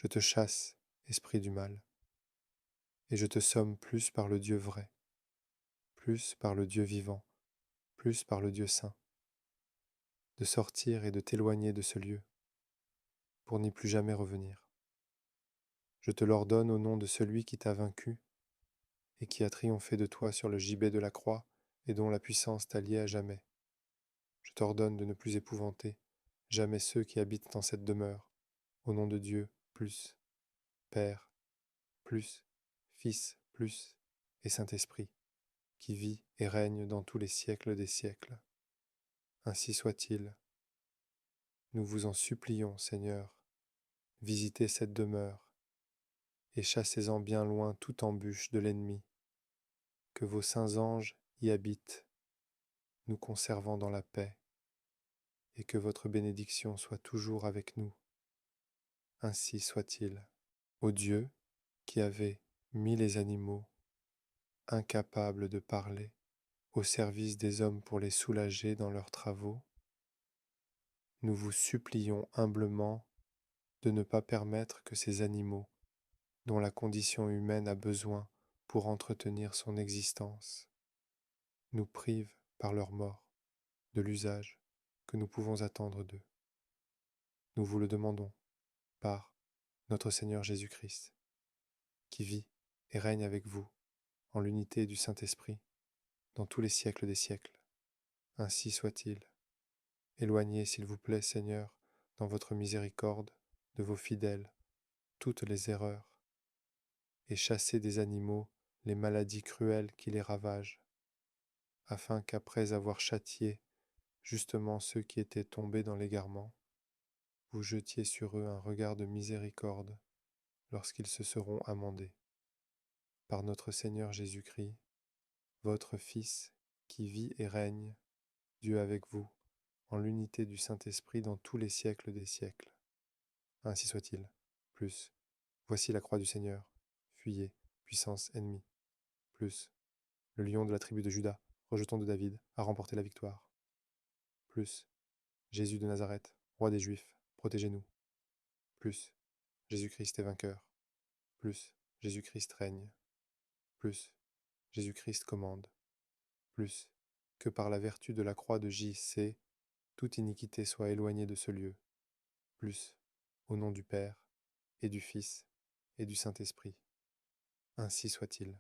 je te chasse, esprit du mal, et je te somme plus par le Dieu vrai, plus par le Dieu vivant, plus par le Dieu saint, de sortir et de t'éloigner de ce lieu, pour n'y plus jamais revenir. Je te l'ordonne au nom de celui qui t'a vaincu et qui a triomphé de toi sur le gibet de la croix et dont la puissance t'a lié à jamais. Je t'ordonne de ne plus épouvanter jamais ceux qui habitent dans cette demeure, au nom de Dieu, plus, Père, plus, Fils, plus, et Saint-Esprit, qui vit et règne dans tous les siècles des siècles. Ainsi soit-il. Nous vous en supplions, Seigneur, visitez cette demeure, et chassez-en bien loin toute embûche de l'ennemi, que vos saints anges y habitent, nous conservant dans la paix, et que votre bénédiction soit toujours avec nous. Ainsi soit-il. Ô Dieu, qui avez mis les animaux, incapables de parler, au service des hommes pour les soulager dans leurs travaux, nous vous supplions humblement de ne pas permettre que ces animaux, dont la condition humaine a besoin pour entretenir son existence, nous privent par leur mort de l'usage que nous pouvons attendre d'eux. Nous vous le demandons par notre Seigneur Jésus-Christ, qui vit et règne avec vous en l'unité du Saint-Esprit dans tous les siècles des siècles. Ainsi soit-il. Éloignez, s'il vous plaît, Seigneur, dans votre miséricorde, de vos fidèles, toutes les erreurs, et chassez des animaux les maladies cruelles qui les ravagent, afin qu'après avoir châtié justement ceux qui étaient tombés dans l'égarement, vous jetiez sur eux un regard de miséricorde lorsqu'ils se seront amendés. Par notre Seigneur Jésus-Christ, votre Fils, qui vit et règne, Dieu avec vous, en l'unité du Saint-Esprit dans tous les siècles des siècles. Ainsi soit-il. Plus, voici la croix du Seigneur, fuyez, puissance ennemie. Plus, le lion de la tribu de Juda, rejeton de David, a remporté la victoire. Plus, Jésus de Nazareth, roi des Juifs, protégez-nous. Plus, Jésus-Christ est vainqueur. Plus, Jésus-Christ règne. Plus, Jésus-Christ commande. Plus, que par la vertu de la croix de J.C., toute iniquité soit éloignée de ce lieu. Plus, au nom du Père, et du Fils, et du Saint-Esprit. Ainsi soit-il.